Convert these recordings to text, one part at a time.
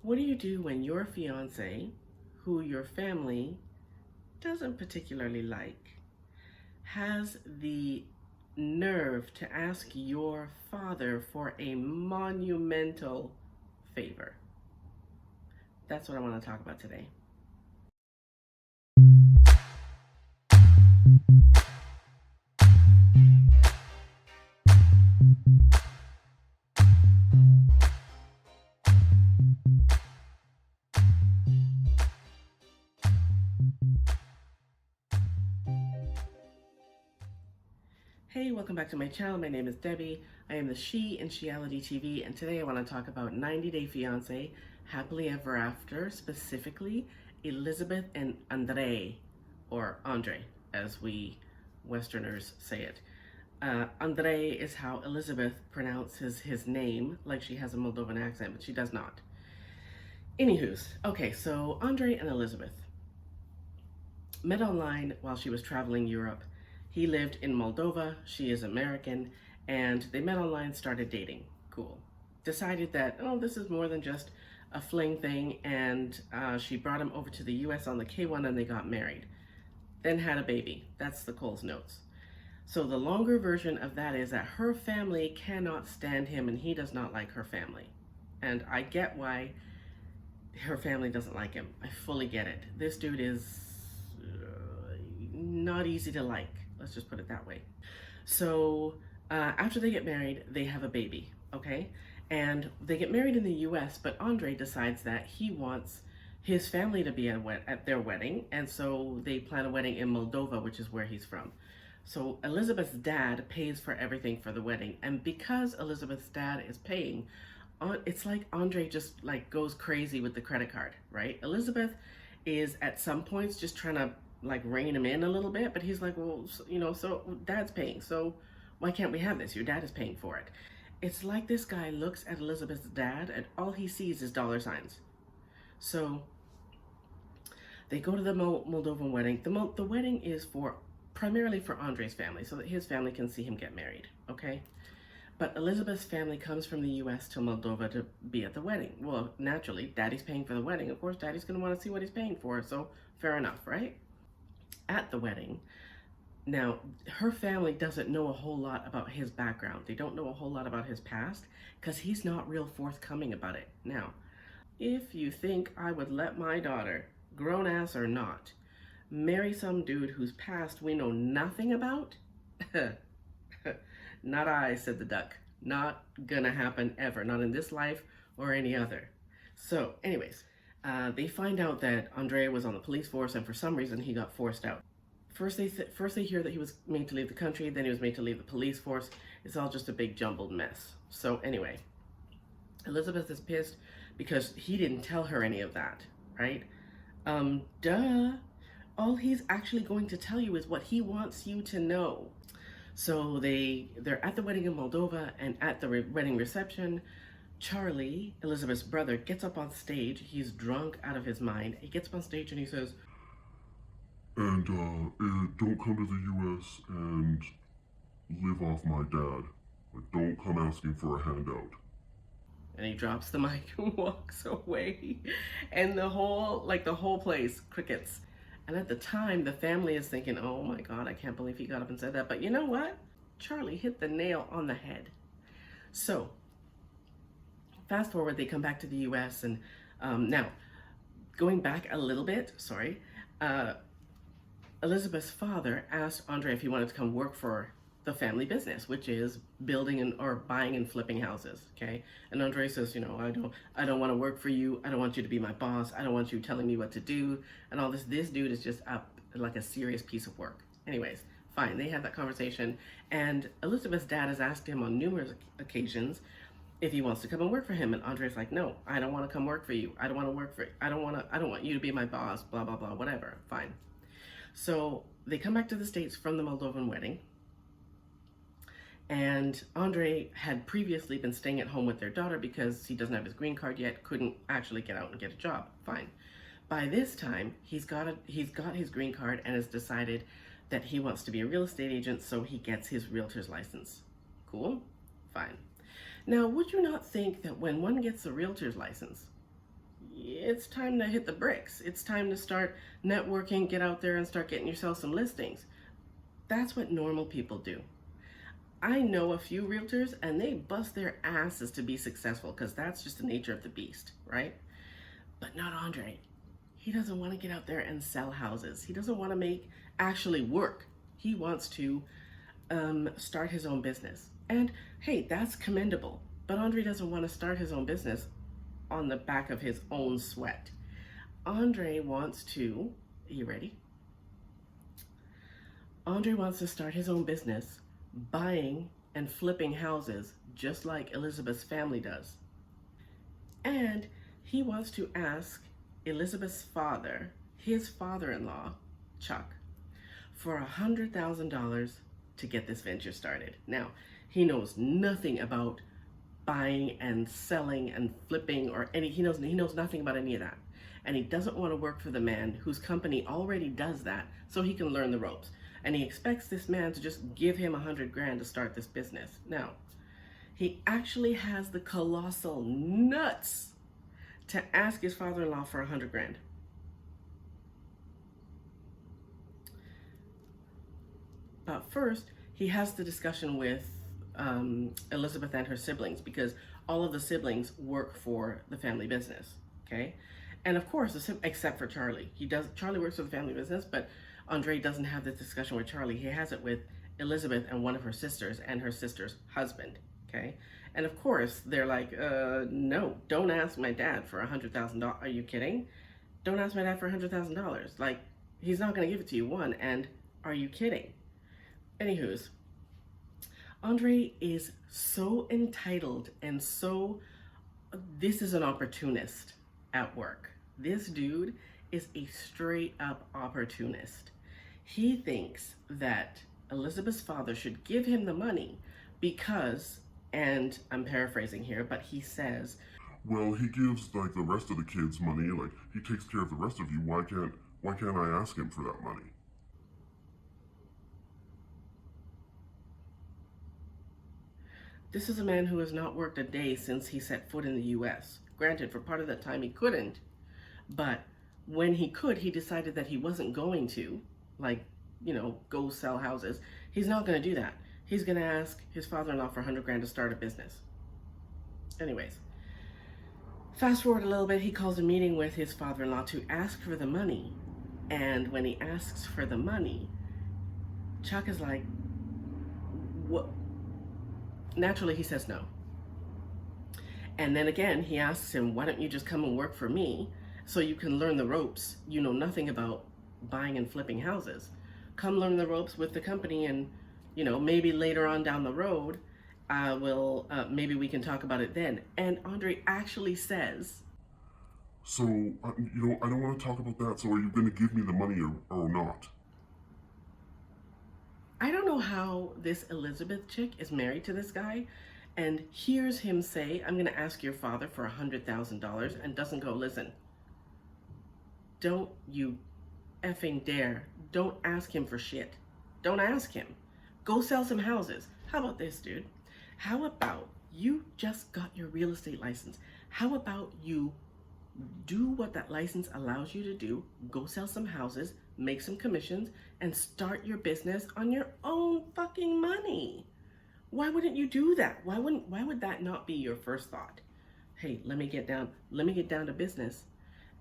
What do you do when your fiance, who your family doesn't particularly like, has the nerve to ask your father for a monumental favor? That's what I want to talk about today. Hey, welcome back to my channel. My name is Debbie. I am the She in Sheality TV, and today I want to talk about 90 Day Fiance, Happily Ever After, specifically Elizabeth and Andrei, or Andre, as we Westerners say it. Andrei is how Elizabeth pronounces his name, like she has a Moldovan accent, but she does not. Anywho's, okay, so Andre and Elizabeth met online while she was traveling Europe. He lived in Moldova, she is American, and they met online, started dating. Cool. Decided that, oh, this is more than just a fling thing, and she brought him over to the US on the K1 and they got married. Then had a baby. That's the Coles notes. So the longer version of that is that her family cannot stand him and he does not like her family. And I get why her family doesn't like him. I fully get it. This dude is not easy to like. Let's just put it that way. So after they get married, they have a baby, okay? And they get married in the US, but Andre decides that he wants his family to be at their wedding, and so they plan a wedding in Moldova, which is where he's from. So Elizabeth's dad pays for everything for the wedding, and because Elizabeth's dad is paying, it's like Andre just like goes crazy with the credit card, right? Elizabeth is at some points just trying to like rein him in a little bit, but he's like, well, so dad's paying, so why can't we have this? Your dad is paying for it. It's like this guy looks at Elizabeth's dad and all he sees is dollar signs. So they go to the Moldovan wedding. The wedding is primarily for Andre's family, so that his family can see him get married, okay? But Elizabeth's family comes from the US to Moldova to be at the wedding. Well, naturally, daddy's paying for the wedding. Of course, daddy's gonna wanna see what he's paying for, so fair enough, right? At the wedding, now, her family doesn't know a whole lot about his background. They don't know a whole lot about his past because he's not real forthcoming about it. Now, if you think I would let my daughter, grown ass or not, marry some dude whose past we know nothing about, not I, said the duck. Not gonna happen ever. Not in this life or any other. So, anyways, they find out that Andrei was on the police force and for some reason he got forced out. First they hear that he was made to leave the country, then he was made to leave the police force. It's all just a big jumbled mess. So anyway, Elizabeth is pissed because he didn't tell her any of that, right? Duh. All he's actually going to tell you is what he wants you to know. So they're at the wedding in Moldova, and at the wedding reception, Charlie, Elizabeth's brother, gets up on stage. He's drunk out of his mind. He gets up on stage and he says, and don't come to the US and live off my dad. Like, don't come asking for a handout. And he drops the mic and walks away. And the whole place, crickets. And at the time, the family is thinking, oh my God, I can't believe he got up and said that. But you know what? Charlie hit the nail on the head. So, fast forward, they come back to the US. And now, going back a little bit, sorry, Elizabeth's father asked Andre if he wanted to come work for the family business, which is building or buying and flipping houses, okay? And Andre says, I don't want to work for you. I don't want you to be my boss. I don't want you telling me what to do and all this. This dude is just up like a serious piece of work. Anyways, fine. They had that conversation, and Elizabeth's dad has asked him on numerous occasions if he wants to come and work for him, and Andre's like, no, I don't want to come work for you. I don't want to work for. I don't want you to be my boss. Blah blah blah. Whatever. Fine. So they come back to the States from the Moldovan wedding, and Andre had previously been staying at home with their daughter because he doesn't have his green card yet, couldn't actually get out and get a job. Fine. By this time, he's got his green card and has decided that he wants to be a real estate agent, so he gets his realtor's license. Cool? Fine. Now, would you not think that when one gets a realtor's license, it's time to hit the bricks. It's time to start networking, get out there and start getting yourself some listings. That's what normal people do. I know a few realtors and they bust their asses to be successful because that's just the nature of the beast, right? But not Andrei. He doesn't want to get out there and sell houses. He doesn't want to make actually work. He wants to start his own business. And hey, that's commendable. But Andrei doesn't want to start his own business on the back of his own sweat. Andrei wants to, are you ready? Andrei wants to start his own business buying and flipping houses just like Elizabeth's family does. And he wants to ask Elizabeth's father, his father in law, Chuck, for $100,000 to get this venture started. Now, he knows nothing about buying and selling and flipping or he knows nothing about any of that. And he doesn't want to work for the man whose company already does that so he can learn the ropes. And he expects this man to just give him $100,000 to start this business. Now, he actually has the colossal nuts to ask his father-in-law for $100,000. But first, he has the discussion with Elizabeth and her siblings because all of the siblings work for the family business. Okay, and of course, except for Charlie, Charlie works for the family business, but Andrei doesn't have this discussion with Charlie. He has it with Elizabeth and one of her sisters and her sister's husband. Okay, and of course they're like, no, don't ask my dad for $100,000. Are you kidding? Don't ask my dad for $100,000. Like, he's not going to give it to you. One, and are you kidding? Anywho's, Andrei is so entitled and so, this is an opportunist at work. This dude is a straight up opportunist. He thinks that Elizabeth's father should give him the money because, and I'm paraphrasing here, but he says, well, he gives like the rest of the kids money, like he takes care of the rest of you. Why can't I ask him for that money? this is a man who has not worked a day since he set foot in the US. Granted, for part of that time he couldn't, but when he could, he decided that he wasn't going to, like, go sell houses. He's not going to do that. He's going to ask his father-in-law for $100,000 to start a business. Anyways, fast forward a little bit, he calls a meeting with his father-in-law to ask for the money. And when he asks for the money, Chuck is like, what? Naturally, he says no. And then again, he asks him, why don't you just come and work for me so you can learn the ropes? You know nothing about buying and flipping houses. Come learn the ropes with the company, and maybe later on down the road, maybe we can talk about it then. And Andrei actually says, so I don't want to talk about that. So are you going to give me the money or not? I don't know how this Elizabeth chick is married to this guy and hears him say, I'm going to ask your father for $100,000 and doesn't go, listen, don't you effing dare. Don't ask him for shit. Don't ask him. Go sell some houses. How about this, dude? How about you just got your real estate license? How about you do what that license allows you to do? Go sell some houses, make some commissions, and start your business on your own fucking money. Why wouldn't you do that? Why would that not be your first thought? Hey, let me get down to business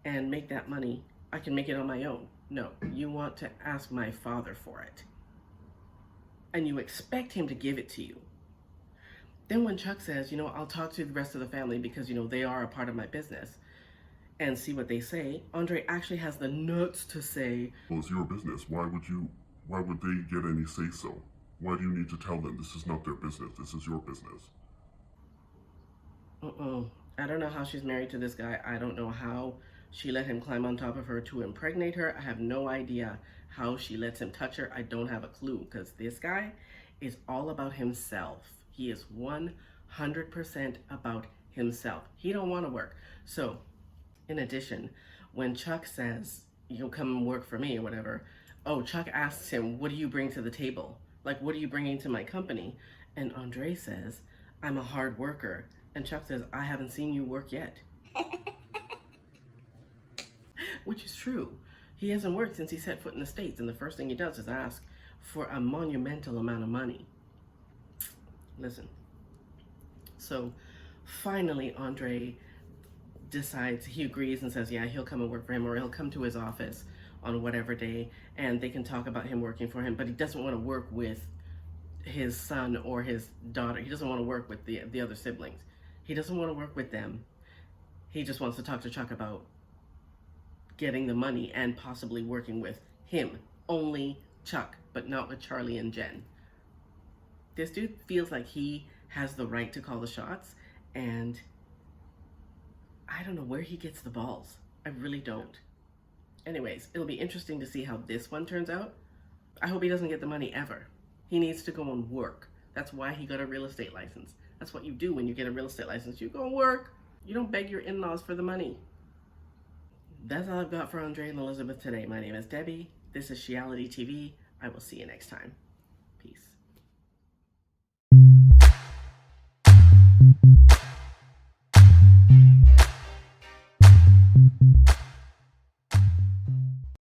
and make that money. I can make it on my own. No, you want to ask my father for it. And you expect him to give it to you. Then when Chuck says, I'll talk to the rest of the family because, they are a part of my business and see what they say, Andrei actually has the nuts to say, well, it's your business. Why would they get any say-so? Why do you need to tell them this is not their business? This is your business. I don't know how she's married to this guy. I don't know how she let him climb on top of her to impregnate her. I have no idea how she lets him touch her. I don't have a clue because this guy is all about himself. He is 100% about himself. He don't want to work. So, in addition, when Chuck says, you'll come and work for me or whatever, Chuck asks him, what do you bring to the table? Like, what are you bringing to my company? And Andrei says, I'm a hard worker. And Chuck says, I haven't seen you work yet. which is true. He hasn't worked since he set foot in the States, and the first thing he does is ask for a monumental amount of money. Listen. So finally, Andrei decides, he agrees and says, yeah, he'll come and work for him, or he'll come to his office on whatever day, and they can talk about him working for him, but he doesn't want to work with his son or his daughter. He doesn't want to work with the other siblings. He doesn't want to work with them. He just wants to talk to Chuck about getting the money and possibly working with him. Only Chuck, but not with Charlie and Jen. This dude feels like he has the right to call the shots, and I don't know where he gets the balls. I really don't. Anyways, it'll be interesting to see how this one turns out. I hope he doesn't get the money ever. He needs to go and work. That's why he got a real estate license. That's what you do when you get a real estate license. You go and work. You don't beg your in-laws for the money. That's all I've got for Andrei and Elizabeth today. My name is Debbie. This is Shiality TV. I will see you next time. Peace.